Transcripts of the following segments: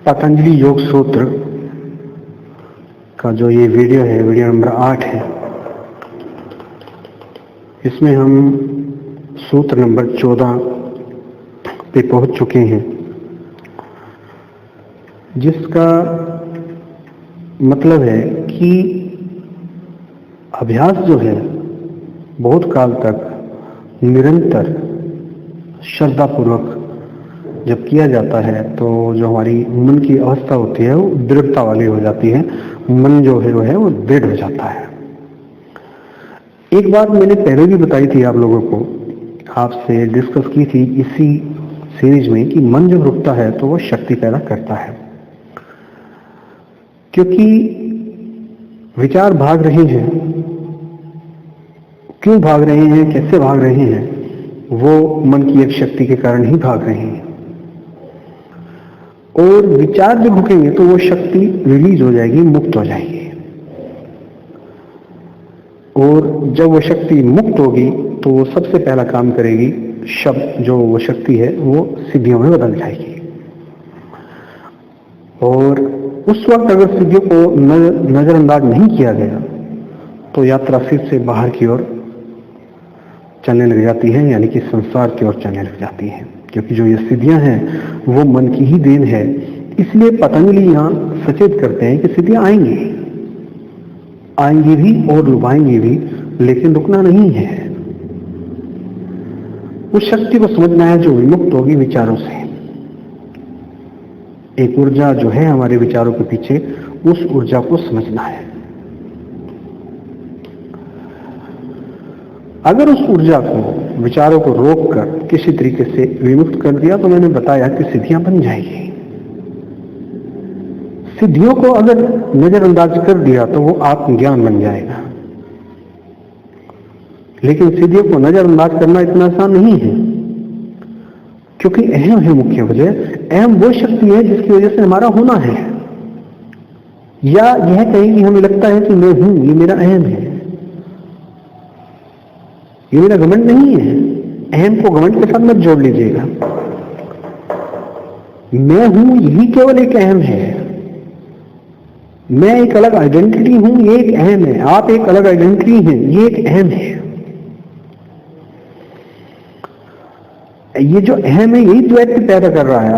पतंजलि योग सूत्र का जो ये वीडियो है, वीडियो नंबर 8 है। इसमें हम सूत्र नंबर 14 पे पहुंच चुके हैं, जिसका मतलब है कि अभ्यास जो है बहुत काल तक निरंतर श्रद्धापूर्वक जब किया जाता है तो जो हमारी मन की अवस्था होती है वो दृढ़ता वाली हो जाती है। मन जो है वो दृढ़ हो जाता है। एक बात मैंने पहले भी बताई थी आप लोगों को, आपसे डिस्कस की थी इसी सीरीज में कि मन जब रुकता है तो वो शक्ति पैदा करता है, क्योंकि विचार भाग रहे हैं। क्यों भाग रहे हैं, कैसे भाग रहे हैं, वो मन की एक शक्ति के कारण ही भाग रहे हैं। और विचार जब रुकेंगे तो वो शक्ति रिलीज हो जाएगी, मुक्त हो जाएगी। और जब वो शक्ति मुक्त होगी तो वो सबसे पहला काम करेगी, शब्द जो वो शक्ति है वो सिद्धियों में बदल जाएगी। और उस वक्त अगर सिद्धियों को नजरअंदाज नहीं किया गया तो यात्रा फिर से बाहर की ओर चलने लग जाती है, यानी कि संसार की ओर चलने लग जाती है। क्योंकि जो ये सिद्धियां हैं वो मन की ही देन है। इसलिए पतंजलि यहां सचेत करते हैं कि सिद्धियां आएंगी भी और लुभाएंगी भी, लेकिन रुकना नहीं है। उस शक्ति को समझना है जो विमुक्त होगी विचारों से। एक ऊर्जा जो है हमारे विचारों के पीछे, उस ऊर्जा को समझना है। अगर उस ऊर्जा को, विचारों को रोककर किसी तरीके से विमुक्त कर दिया तो मैंने बताया कि सिद्धियां बन जाएगी। सिद्धियों को अगर नजरअंदाज कर दिया तो वो आत्मज्ञान बन जाएगा। लेकिन सिद्धियों को नजरअंदाज करना इतना आसान नहीं है, क्योंकि अहम है मुख्य वजह। अहम वो शक्ति है जिसकी वजह से हमारा होना है। या यह कहें कि हमें लगता है कि मैं हूं, ये मेरा अहम है, ये मेरा घमंड नहीं है। अहम को घमंड के साथ मत जोड़ लीजिएगा। मैं हूं यही केवल एक अहम है। मैं एक अलग आइडेंटिटी हूं, ये एक अहम है। आप एक अलग आइडेंटिटी हैं, ये एक अहम है। ये जो अहम है यही द्वैत पैदा कर रहा है।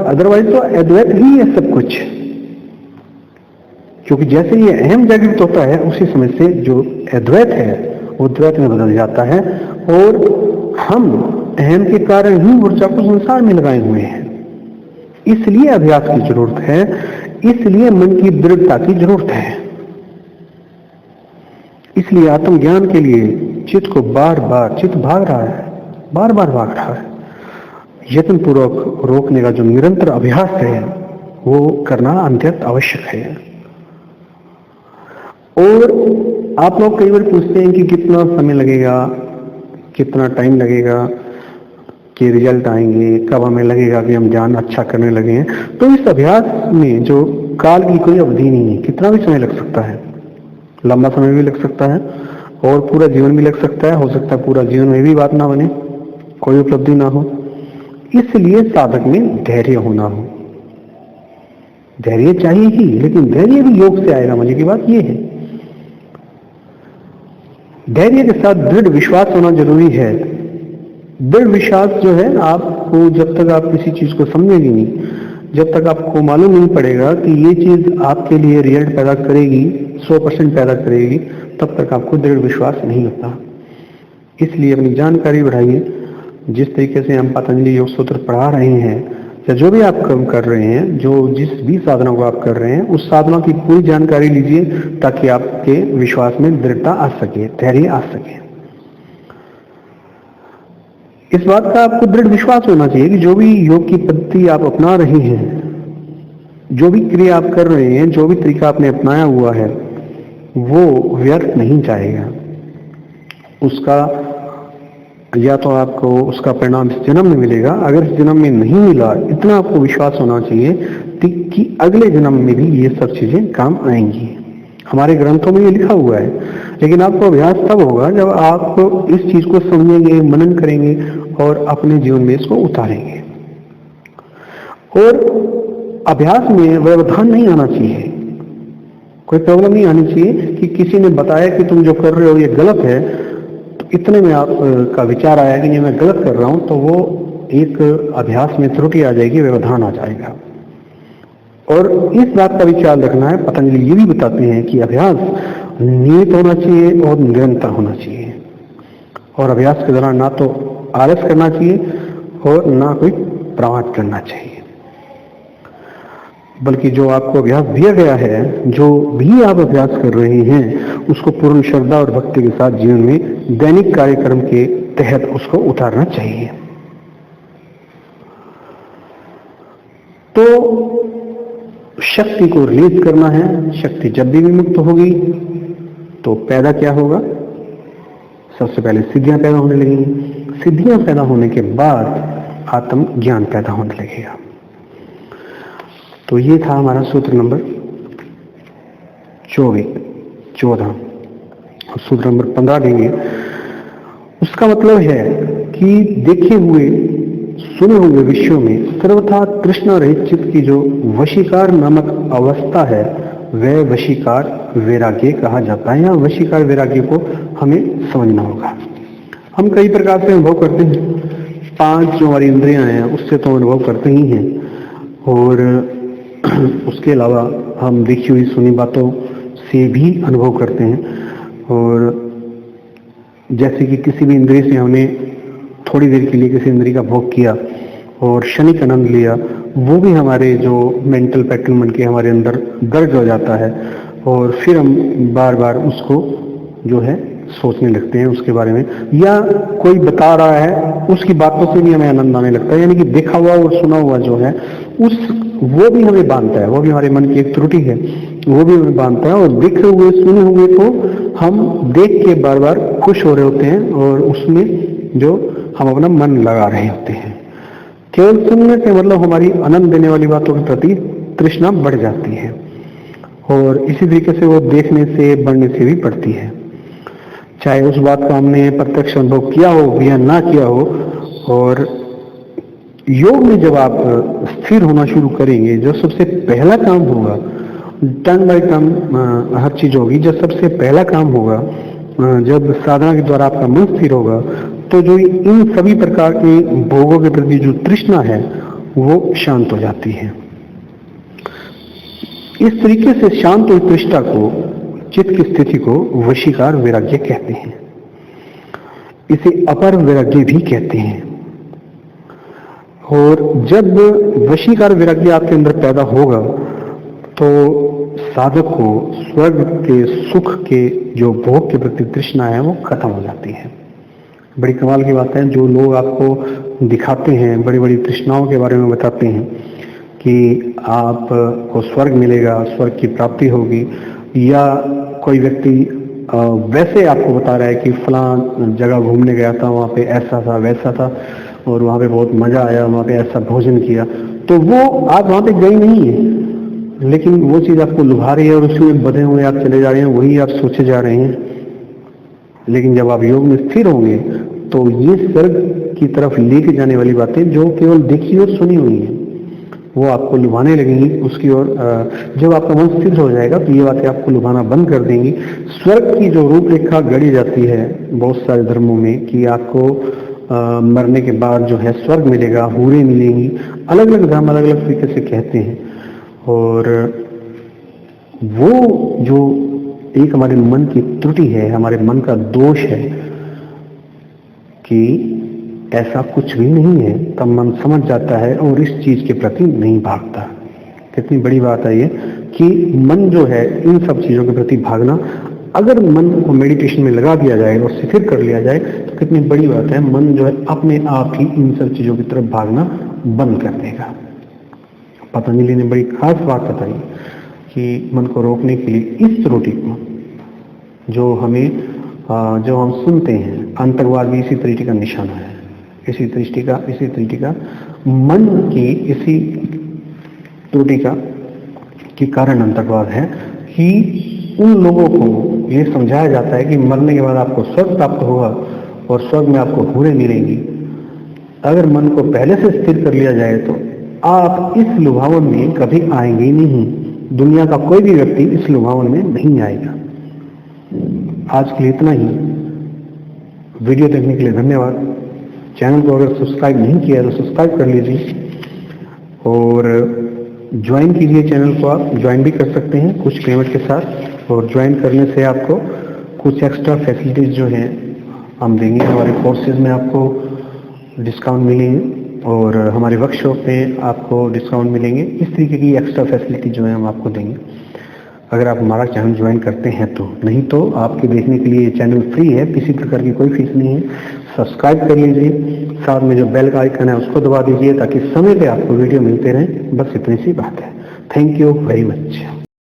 अदरवाइज तो अद्वैत ही है सब कुछ। क्योंकि जैसे ये अहम जागृत होता है उसी समय से जो अद्वैत है वो द्वैत में बदल जाता है। और हम अहम के कारण ही ऊर्जा को संसार में लगाए हुए हैं। इसलिए अभ्यास की जरूरत है, इसलिए मन की दृढ़ता की जरूरत है। इसलिए आत्मज्ञान के लिए चित्त को बार बार, चित्त भाग रहा है, बार बार भाग रहा है। यत्न पूर्वक रोकने का जो निरंतर अभ्यास है वो करना अत्यंत आवश्यक है। और आप लोग कई बार पूछते हैं कि कितना समय लगेगा, कितना टाइम लगेगा कि रिजल्ट आएंगे, कब हमें लगेगा कि हम ध्यान अच्छा करने लगे हैं। तो इस अभ्यास में जो काल की कोई अवधि नहीं है। कितना भी समय लग सकता है, लंबा समय भी लग सकता है और पूरा जीवन भी लग सकता है। हो सकता है पूरा जीवन में भी बात ना बने, कोई उपलब्धि ना हो। इसलिए साधक में धैर्य होना हो। धैर्य चाहिए ही, लेकिन धैर्य भी योग से आएगा। मजे की बात यह है, धैर्य के साथ दृढ़ विश्वास होना जरूरी है। दृढ़ विश्वास जो है आपको, जब तक आप किसी चीज को समझेंगे नहीं, जब तक आपको मालूम नहीं पड़ेगा कि ये चीज आपके लिए रिजल्ट पैदा करेगी, 100% पैदा करेगी, तब तक आपको दृढ़ विश्वास नहीं होता। इसलिए अपनी जानकारी बढ़ाइए। जिस तरीके से हम पतंजलि योग सूत्र पढ़ा रहे हैं या जो भी आप काम कर रहे हैं, जो जिस भी साधना को आप कर रहे हैं, उस साधना की पूरी जानकारी लीजिए ताकि आपके विश्वास में दृढ़ता आ सके, धैर्य आ सके। इस बात का आपको दृढ़ विश्वास होना चाहिए कि जो भी योग की पद्धति आप अपना रहे हैं, जो भी क्रिया आप कर रहे हैं, जो भी तरीका आपने अपनाया हुआ है, वो व्यर्थ नहीं जाएगा। उसका या तो आपको उसका परिणाम इस जन्म में मिलेगा। अगर इस जन्म में नहीं मिला, इतना आपको विश्वास होना चाहिए कि अगले जन्म में भी ये सब चीजें काम आएंगी। हमारे ग्रंथों में ये लिखा हुआ है, लेकिन आपको अभ्यास तब होगा जब आप इस चीज को समझेंगे, मनन करेंगे और अपने जीवन में इसको उतारेंगे। और अभ्यास में व्यवधान नहीं आना चाहिए, कोई प्रॉब्लम नहीं आनी चाहिए कि किसी ने बताया कि तुम जो कर रहे हो ये गलत है, तो इतने में आप का विचार आया कि ये मैं गलत कर रहा हूं, तो वो एक अभ्यास में त्रुटि आ जाएगी, व्यवधान आ जाएगा। और इस बात का भी ख्याल रखना है, पतंजलि ये भी बताते हैं कि अभ्यास नियमित होना चाहिए और निरंतर होना चाहिए, और अभ्यास के दौरान ना तो आलस करना चाहिए और ना कोई प्रमाद करना चाहिए, बल्कि जो आपको अभ्यास दिया गया है, जो भी आप अभ्यास कर रहे हैं, उसको पूर्ण श्रद्धा और भक्ति के साथ जीवन में दैनिक कार्यक्रम के तहत उसको उतारना चाहिए। तो शक्ति को रिलीज करना है। शक्ति जब भी विमुक्त होगी तो पैदा क्या होगा? सबसे पहले सिद्धियां पैदा होने लगेंगी। सिद्धियां पैदा होने के बाद आत्म ज्ञान पैदा होने लगेगा। तो ये था हमारा सूत्र नंबर 14। सूत्र नंबर 15 देंगे। उसका मतलब है कि देखे हुए सुने हुए विषयों में सर्वथा तृष्णा रहित चित्त की जो वशीकार नामक अवस्था है, वह वशीकार वैराग्य कहा जाता है। या वशीकार वैराग्य को हमें समझना होगा। हम कई प्रकार से अनुभव करते हैं। 5 जो हमारी इंद्रियां हैं उससे तो अनुभव करते ही हैं, और उसके अलावा हम देखी हुई सुनी बातों से भी अनुभव करते हैं। और जैसे कि किसी भी इंद्रिय से हमने थोड़ी देर के लिए किसी इंद्रिय का भोग किया और क्षणिक आनंद लिया, वो भी हमारे जो मेंटल पैटर्न बन के हमारे अंदर दर्ज हो जाता है, और फिर हम बार बार उसको जो है सोचने लगते हैं उसके बारे में, या कोई बता रहा है उसकी बातों से भी हमें आनंद आने लगता है। यानी कि देखा हुआ और सुना हुआ जो है वो भी हमें बांधता है, वो भी हमारे मन की एक त्रुटि है, वो भी हमें बांधता है। और देखे हुए सुने हुए को हम देख के बार बार खुश हो रहे होते हैं, और उसमें जो हम अपना मन लगा रहे होते हैं। केवल सुनने से मतलब हमारी आनंद देने वाली बातों के प्रति तृष्णा बढ़ जाती है, और इसी तरीके से वो देखने से बढ़ने से भी बढ़ती है। चाहे उस बात का हमने प्रत्यक्ष अनुभव किया हो या ना किया हो। और योग में जब आप स्थिर होना शुरू करेंगे, जो सबसे पहला काम होगा, टर्न बाय टर्न हर चीज होगी, जो सबसे पहला काम होगा, जब साधना के द्वारा आपका मन स्थिर होगा, तो जो इन सभी प्रकार के भोगों के प्रति जो तृष्णा है वो शांत हो जाती है। इस तरीके से शांत हुई तृष्णा को, चित्त की स्थिति को वशीकार वैराग्य कहते हैं। इसे अपर वैराग्य भी कहते हैं। और जब वशीकार वैराग्य आपके अंदर पैदा होगा तो साधक को स्वर्ग के सुख के जो भोग के प्रति तृष्णा है वो खत्म हो जाती है। बड़ी कमाल की बात है, जो लोग आपको दिखाते हैं, बड़ी बड़ी तृष्णाओं के बारे में बताते हैं कि आपको स्वर्ग मिलेगा, स्वर्ग की प्राप्ति होगी, या कोई व्यक्ति वैसे आपको बता रहा है कि फलां जगह घूमने गया था, वहाँ पे ऐसा था वैसा था और वहाँ पे बहुत मजा आया, वहाँ पे ऐसा भोजन किया, तो वो आप वहाँ पे गई नहीं है, लेकिन वो चीज आपको लुभा रही है और उसमें बधे हुए आप चले जा रहे हैं, वही आप सोचे जा रहे हैं। लेकिन जब आप योग में स्थिर होंगे तो ये स्वर्ग की तरफ लेके जाने वाली बातें जो केवल देखी और सुनी हुई है वो आपको लुभाने लगेंगी उसकी ओर। जब आपका मन स्थिर हो जाएगा तो ये बातें आपको लुभाना बंद कर देंगी। स्वर्ग की जो रूपरेखा गढ़ी जाती है बहुत सारे धर्मों में कि आपको मरने के बाद जो है स्वर्ग मिलेगा, हूरें मिलेंगी, अलग अलग धर्म अलग अलग तरीके से कहते हैं। और वो जो एक हमारे मन की त्रुटि है, हमारे मन का दोष है कि ऐसा कुछ भी नहीं है, तब मन समझ जाता है और इस चीज के प्रति नहीं भागता। कितनी बड़ी बात है ये कि मन जो है इन सब चीजों के प्रति भागना, अगर मन को मेडिटेशन में लगा दिया जाए और स्थिर कर लिया जाए तो कितनी बड़ी बात है, मन जो है अपने आप ही इन सब चीजों की तरफ भागना बंद कर देगा। पतंजलि ने बड़ी खास बात बताई कि मन को रोकने के लिए इस त्रुटि को जो हम सुनते हैं, अंतर्वाद भी इसी तरीके का निशाना है, इसी तरीके का मन की इसी त्रुटि का के कारण अंतर्वाद है कि उन लोगों को ये समझाया जाता है कि मरने के बाद आपको स्वर्ग प्राप्त होगा और स्वर्ग में आपको हूरें मिलेंगी। अगर मन को पहले से स्थिर कर लिया जाए तो आप इस लुभावन में कभी आएंगे ही नहीं। दुनिया का कोई भी व्यक्ति इस लुभावन में नहीं आएगा। आज के लिए इतना ही। वीडियो देखने के लिए धन्यवाद। चैनल को अगर सब्सक्राइब नहीं किया तो सब्सक्राइब कर लीजिए और ज्वाइन कीजिए चैनल को। आप ज्वाइन भी कर सकते हैं कुछ पेमेंट के साथ, और ज्वाइन करने से आपको कुछ एक्स्ट्रा फैसिलिटीज जो हैं हम देंगे। हमारे कोर्सेज में आपको डिस्काउंट मिलेंगे और हमारे वर्कशॉप में आपको डिस्काउंट मिलेंगे। इस तरीके की एक्स्ट्रा फैसिलिटी जो है हम आपको देंगे अगर आप हमारा चैनल ज्वाइन करते हैं तो। नहीं तो आपके देखने के लिए ये चैनल फ्री है, किसी प्रकार की कोई फीस नहीं है। सब्सक्राइब कर लीजिए, साथ में जो बेल का आइकन है उसको दबा दीजिए ताकि समय पे आपको वीडियो मिलते रहें। बस इतनी सी बात है। Thank you very much.